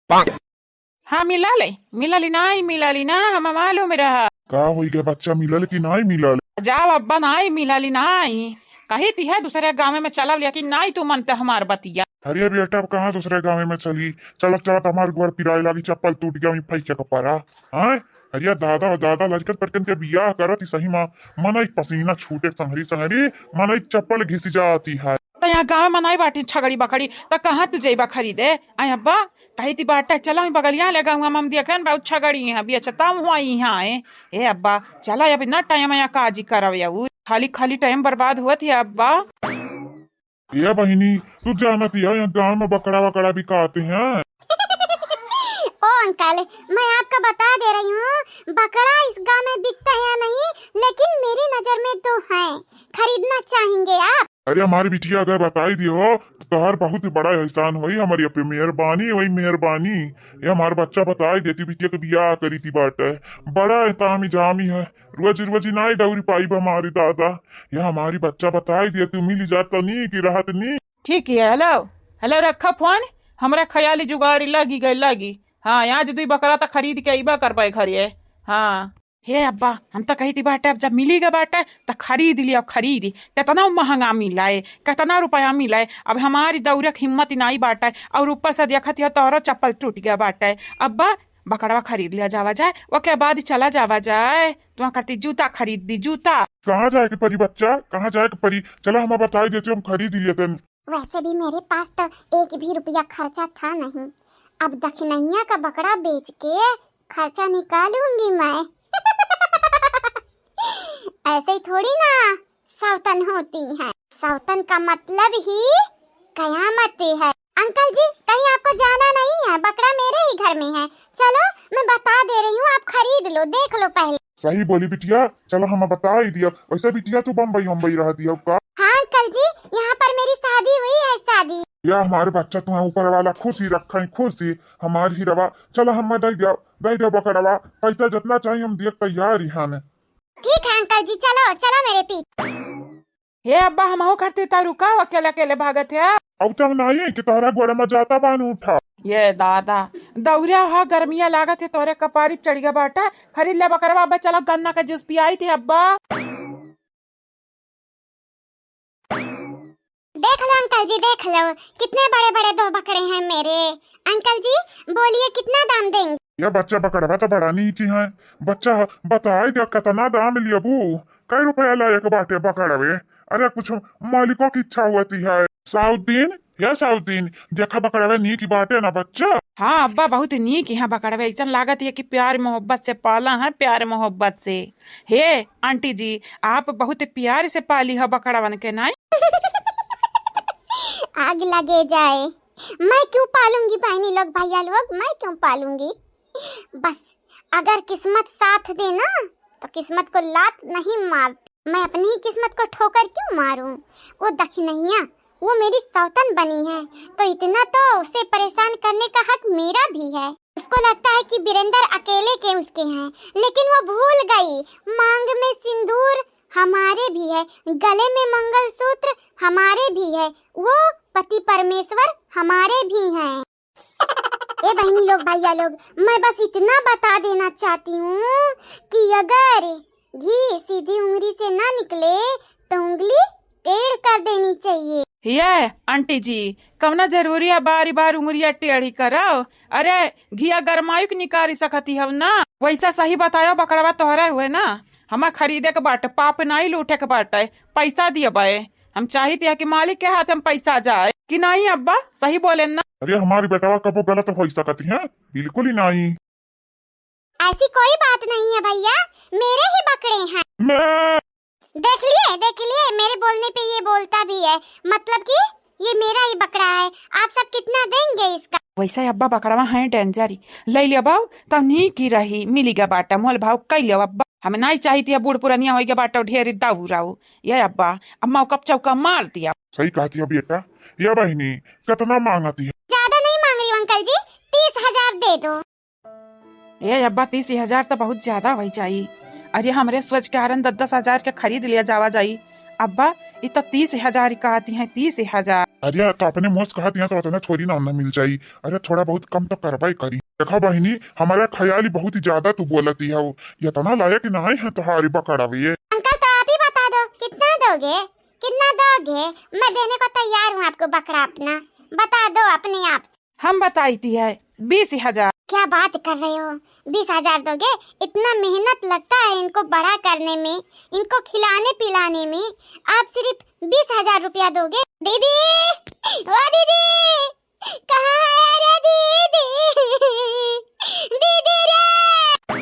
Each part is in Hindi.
हाँ मिलली नहीं मिलली ना हम मालूम रहा। का होई गया बच्चा मिलल कि नहीं मिलल? जाओ अब्बा नहीं मिलली नहीं कही थी है दूसरे गाँव में चला लेकिन नहीं तू मनते हमार बतिया। अरे बेटा अब कहाँ दूसरे गाँव में चली? चलत चलत हमार घर पिराए लागी, चप्पल टूट गया फैके कपारा। हाँ अरे दादा दादा लड़कन पटकन के बियाह करत ही सही माँ मन एक पसीना छूटे संहरी संहरी मन एक चप्पल घिस जाती है। तो यहाँ गाँव में नहीं बाटी छगड़ी बकड़ी तो कहाँ तू जेबा खरीदे आई अब्बा कही थी बाटा चला बगलिया ले गाँव में हम देखे बहुत छगड़ी है बेचता हुआ यहाँ है। ए अब्बा चला अभी ना टाइम यहाँ काजी करव खाली खाली टाइम बर्बाद हुआ थी अब्बा। ये बहिनी तू जानती है यहाँ गाँव में बकरा वकड़ा भी खाते हैं। ओ अंकल मैं आपको बता दे रही हूँ बकरा इस गांव में बिकता है या नहीं, लेकिन मेरी नजर में तो है। खरीदना चाहेंगे आप? अरे हमारी बिटिया अगर बताई दियो तो तोहर बहुत बड़ा एहसान हुई हमारी अपनी मेहरबानी वही मेहरबानी। ये हमारा बच्चा बताई देती बिटिया के बियाह करी थी बाटे बड़ा एहतामी जामी है रोज रोज ना दौरी पाई हमारी दादा। ये हमारी बच्चा बताई दिया तू मिली जाता नहीं की राहत नहीं। ठीक है हेलो हेलो रखा फोन हमरा ख्याली जुगाड़ी लगी। हाँ आज दुई बकरा तो खरीद के अबा करबे घरे। हाँ हे अब्बा हम तो कही थी बाटा जब मिलेगा बाटा तो खरीद लिया खरीदी कितना महंगा मिला है कितना रुपया मिला है। अब हमारी दौड़क हिम्मत नहीं बाटा है और ऊपर से देखा थी तोहरा चप्पल टूट गया बाटा है। अब्बा बकरवा खरीद लिया जावा जाए वो के बाद चला जावा जाए तुम करती जूता खरीद दी जूता। कहाँ जाए के परी बच्चा कहाँ जाए के परी? चलो हम बताई देते हम खरीद लिए। वैसे भी मेरे पास तो एक भी रुपया खर्चा था नहीं। अब दखनैया का बकरा बेच के खर्चा निकालूंगी मैं। ऐसे ही थोड़ी ना सौतन होती है। सौतन का मतलब ही कयामत है। अंकल जी कहीं आपको जाना नहीं है, बकरा मेरे ही घर में है। चलो मैं बता दे रही हूँ, आप खरीद लो देख लो पहले। सही बोली बिटिया चलो हम बता ही दिया। वैसे बिटिया तू बम्बई रह दिया का? हाँ अंकल जी यहाँ पर मेरी शादी हुई है शादी। या हमारे बच्चा तुम्हें ऊपर वाला खुशी रखा है खुशी हमारी ही रवा। चलो हम दे दिया बकरवा पैसा जितना चाहिए हम दिए तैयार ही हमें। ठीक है अंकल जी चलो चलो मेरे पीछे। हे अब्बा हम हो करते तारू का अकेले अकेले भागत है। अब तब नहीं कि तोहरा गोड़ में जाता बान उठा। ये दादा दौरिया हा गर्मिया लागत है तोरे कपारी चढ़ गया बाटा खरीद ले बकरवा। अब्बा चलो गन्ना का जूस पियाई थे अब्बा। देख लो अंकल जी देख लो कितने बड़े बड़े दो बकरे हैं मेरे। अंकल जी बोलिए कितना दाम देंगे? यह बच्चा बकरवा तो बड़ा नहीं की है। बच्चा बताए दिया कितना दाम लिया बू कई रुपया लायक बाटे बकरवे? अरे कुछ मालिकों की इच्छा होती है। साउद्दीन या साउद्दीन देखा बकरवे नी की बाटे ना बच्चा। हाँ अब्बा बहुत नीक यहाँ बकरवा ऐसा लागत है कि प्यार मोहब्बत से पाला है प्यार मोहब्बत से। हे आंटी जी आप बहुत प्यार से पाली है बकरवन के नहीं। आग लगे जाए मैं क्यों पालूंगी बहनी लोग भैया लोग, मैं क्यों पालूंगी? बस अगर किस्मत साथ दे ना तो किस्मत को लात नहीं मारती। मैं अपनी ही किस्मत को ठोकर क्यों मारूं? वो दखनैया वो मेरी सौतन बनी है तो इतना तो उसे परेशान करने का हक मेरा भी है। उसको लगता है कि वीरेंद्र अकेले के उसके हैं, लेकिन वो भूल गई मांग में सिंदूर हमारे भी है, गले में मंगलसूत्र हमारे भी है, वो पति परमेश्वर हमारे भी हैं। ए बहनी लोग भैया लोग मैं बस इतना बता देना चाहती हूँ कि अगर घी सीधी उंगली से ना निकले तो उंगली टेढ़ कर देनी चाहिए। ये आंटी जी कवना जरूरी है बारी बार उंगलिया टेढ़ी करो? अरे घिया गरमायु की निकाली सकती है ना। वैसा सही बतायो बकरवा तोहरा हुए ना हमें खरीदे के बाटे पाप नहीं लूटे के बाटे पैसा दिए बाए। हम चाहते हैं कि मालिक के हाथ में पैसा जाए कि नहीं अब्बा सही बोले ना। अरे हमारी बेटवा कबो गलत हो सकती है? बिल्कुल ही नहीं। ऐसी कोई बात नहीं है भैया, मेरे ही बकरे हैं। मैं देख लिए मेरे बोलने पे ये बोलता भी है, मतलब कि ये मेरा ही बकरा है। आप सब कितना देंगे इसका? वैसा अब्बा बकरवा है डेंजरी ले लिया बाऊ तब नहीं की रही मिलेगा बाटा मोल भाव कई लिया अब्बा। हमें नहीं चाहिए है बूढ़ पुरानिया हो गया बाटा ढेर दाऊ ये अब्बा अम्मा कब चौका मार दिया। सही कहती है बेटा। यह बहनी कितना मांगती है? ज्यादा नहीं मांग रही अंकल जी, 30,000 दे दो। ये अब्बा 30,000 तो बहुत ज्यादा हो जाई। अरे हमरे सोच के आरन 10,000 के खरीद लिया जावा जाई। अब्बा ये तो 30,000 कहती हैं, 30,000। अरे तो अपने मुझ कहा दिया तो उतना थोड़ी ना मिल जाई। अरे थोड़ा बहुत कम तो करवाई करी। देखा बहनी हमारा ख्याल ही बहुत ही ज्यादा तू बोलती है। वो ये तो ना लायक नहीं है तुम्हारी बकरा भी। अंकल तो आप ही बता दो कितना दोगे, कितना दोगे? मैं देने को तैयार हूँ आपको बकरा अपना, बता दो अपने आप। हम बताई थी है 20,000। क्या बात कर रहे हो, 20,000 दोगे? इतना मेहनत लगता है इनको बड़ा करने में, इनको खिलाने पिलाने में, आप सिर्फ 20,000 रुपया दोगे? दीदी, ओ दीदी, कहाँ है रे दीदी? दीदी रे,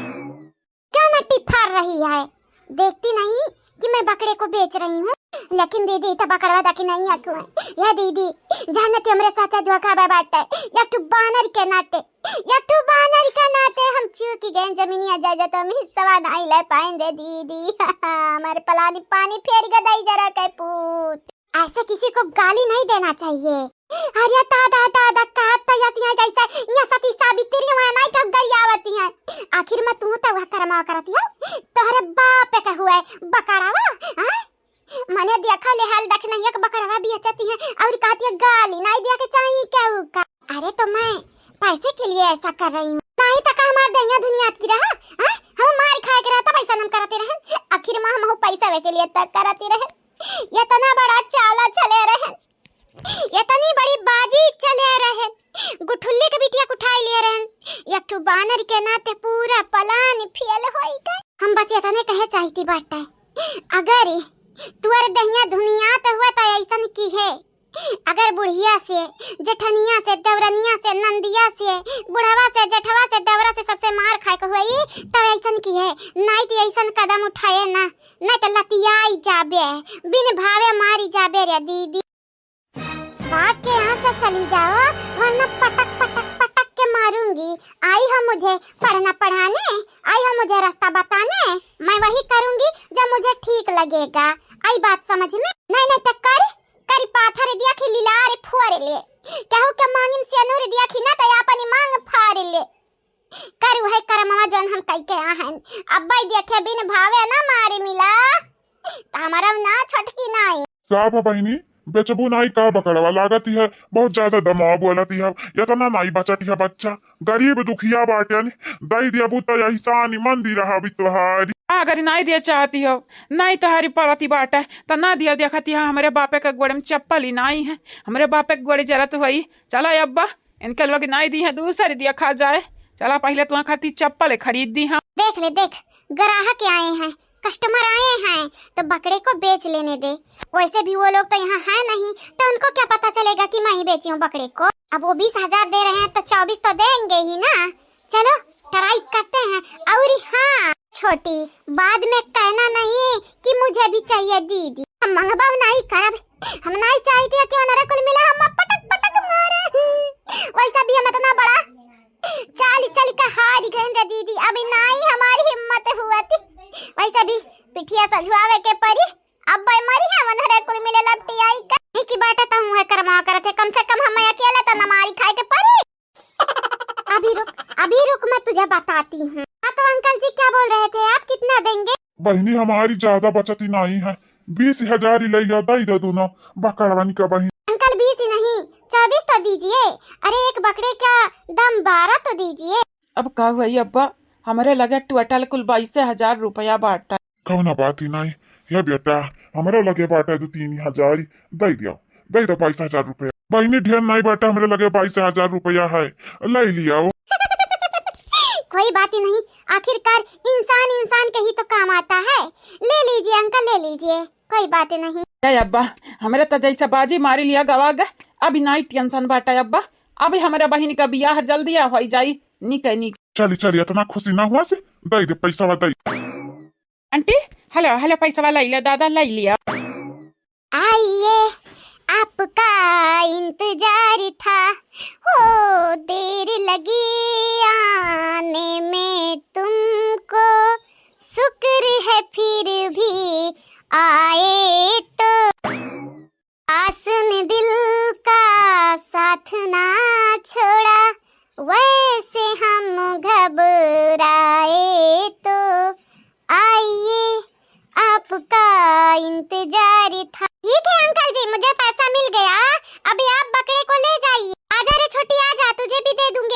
क्यों नट्टी फाड़ रही है? देखती नहीं कि मैं बकरे को बेच रही हूँ? लेकिन दीदी तो बकरवा देखी नहीं है क्यों? या दीदी जानते हमरे साथ धोखा बाटे, या तू बानर के नाते, या तू बानर के नाते हम चूक गए जमीनिया जायदाद तो हम हिस्सा नहीं ले पाएंगे दीदी। हमारे पलानी पानी फेर गदाई जरा के पूत। ऐसे किसी को गाली नहीं देना चाहिए। अरे दादा दादा कहता यसिया जैसा या सती सावित्री हुआ नहीं कब गरियावती है। आखिर में तू तो वह कर्मा करती है, तोहरे बाप का हुआ बकरावा। हां मने देखा ले हाल देख नहीं एक बकरावा भी अच्छी है और कहती है गाली नहीं दिया के चाहिए क्या होगा? अरे तो मैं पैसे के लिए ऐसा कर रही हूँ, नहीं तो का हमार दैया दुनिया की रहा। हम मार खाए के रहता पैसा हम करते रहे, आखिर में हम पैसा वे के लिए तक करते रहे। ये तना बड़ा चाला चले रहे, ये तनी बड़ी बाजी चले रहे, गुठुल्ली के बिटिया उठाई ले रहे, एक ठो बानर के नाते पूरा पलान फेल होई गए। हम बस ये तने कहे चाहती बाटे, अगर तुअर दहिया दुनिया तो हुआ तो ऐसा की है, अगर बुढ़िया से जेठनिया से देवरनिया से नंदिया से बुढ़वा से जेठवा से देवरा से सबसे मार खाए को हुई तो ऐसा की है। नहीं तो ऐसा कदम उठाए ना, नहीं तो लतियाई जाबे, बिन भावे मारी जाबे रे दीदी। भाग के यहाँ से चली जाओ वरना पटक पटक पटक के मारूंगी। आई हो मुझे पढ़ना पढ़ाने, आई हो मुझे रास्ता बताने, मैं वही करूंगी जो मुझे ठीक लगेगा। आई बात समझ में? नहीं नहीं तो करी पाथर दिया कि लीलारे फुआरे ले, कहू के मांगिम से नूर दिया कि ना तो अपनी मांग फाड़ ले। कर वही करमवा जन हम कई के आहन, अब्बा देखे बिन भावे ना मारे मिला हमारा ना छटकी नहीं। साफ बहनी बेचबू नाई का बकड़वा लागती है, बहुत ज्यादा दमाव बोलती है। इतना नाई बचती है बच्चा गरीब दुखिया बाटन दई दिया बुता एहसान मंदी रहा भी तुहारी। अगर नहीं दिया चाहती हो, नहीं तुम्हारी पड़ती बाटा तो ना दिया देखती है। हमारे बापे के गोड़े में चप्पल ही नहीं है, हमारे बापे के गोड़े जरूरत हुई। चला अब्बा इनके लोग नहीं दी है, दूसरी दिया खा जाए। चला पहले तुम्हारे खाती चप्पल खरीद दी है। देख ले देख, ग्राहक आए हैं, कस्टमर आए हैं तो बकरे को बेच लेने दे। वैसे भी वो लोग तो यहाँ है नहीं तो उनको क्या पता चलेगा कि मैं ही बेची हूँ बकरे को। अब वो 20,000 दे रहे हैं तो 24 तो देंगे ही ना। चलो ट्राई करते हैं। और हाँ छोटी, बाद में कहना नहीं कि मुझे भी चाहिए दीदी। हम मंगवा नहीं करब, हम नहीं चाहते कि वनरे कुल मिला हम पटक पटक मारे। वैसा भी हम इतना बड़ा चाल चल का हार गए दीदी, अभी नहीं हमारी हिम्मत हुआ थी। वैसा भी पिठिया सजवावे के परी, अब भाई मरी है वनरे कुल मिले लपटी आई का की बाटा तो हुए करमा करते, कम से कम हम अकेला तो नमारी खाए के परी। अभी रुक मैं तुझे बताती हूँ। तो अंकल जी क्या बोल रहे थे आप, कितना देंगे? बहनी हमारी ज्यादा बचत ही नहीं है, 20,000 ही ले दे दोनों बकड़वानी का बहनी। अंकल 20 ही नहीं 24 तो दीजिए। अरे एक बकरे का दाम 12 तो दीजिए। अब का हुआ अब्बा, हमारे लगे टोटल कुल 22,000 रुपया बाटा। कौन बात ही नहीं ये बेटा, हमारे लगे बाटा तो 3,000 दे दिया, दे दो 22,000 रुपया। बहनी ढेर नहीं बाटा, हमारे लगे 22,000 रुपया है, ले लिया। कोई बात ही नहीं, आखिरकार इंसान के ही तो काम आता है। ले लीजिए अंकल ले लीजिए, कोई बात नहीं। अब्बा हमारे तो जैसा बाजी मारी लिया गवा गए, अभी नहीं टेंशन बाटा अब्बा। अभी हमारे बहन का बियाह जल्दी हो जाई। निक चली इतना खुशी ना हुआ से दे दे पैसा दे। आंटी हेलो हेलो पैसा वाला ले दादा ले लिया। आइए आपका इंतजार था, हो देर लगी आने में तुमको, शुक्र है फिर भी आए तो। आसन दिल का साथ ना छोड़ा, वैसे हम घबराए तो। आइए आपका इंतजार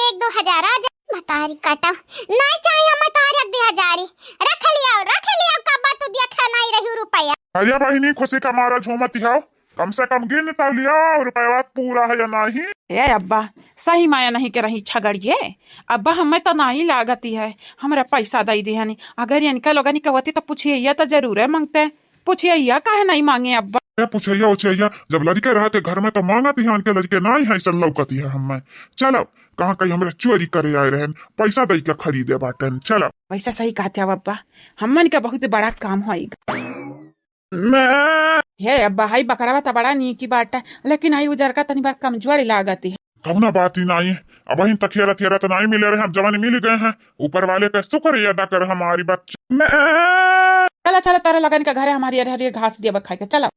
एक दो हजार आ जा बतारी काटा नहीं चाहिए मैं तार 1,000 रख लिया का बात तो देखा नहीं रही रुपया अरे बहिनी खुशी का मारा झूमती हो कम से कम गिन तो लिया रुपया पूरा है या नहीं। ए अब्बा सही माया नहीं के रही छगड़िए अब्बा हमें तो नहीं लागती है हमरा पैसा दई दी हनी अगर इनका लोगनी कहती तो पूछिए तो जरूर है मांगते पूछिए काहे नहीं मांगे अब्बा पूछैया उछैया जब लड़के रहते घर में तो मांगा थी के लड़के नहीं है सन लौकती है हमें चलो कहाँ कहीं हमरा चोरी करे आए रहे पैसा दई के खरीदे बाटन चलो वैसा सही कहते हो अब्बा हमन का बहुत बड़ा काम होएगा हे अब्बा हाई बकरावा तो बड़ा नी की बात है लेकिन हाई उजर का तनी बार कमजोरी लागती है कौना बात ही नहीं अब इन तखेरा थेरा तो नहीं मिले रहे हम जवानी मिल गए हैं ऊपर वाले का शुक्र अदा कर हमारी बच्ची चला चला तारा लगन का घर है हमारी हरी घास दिया खाए के चला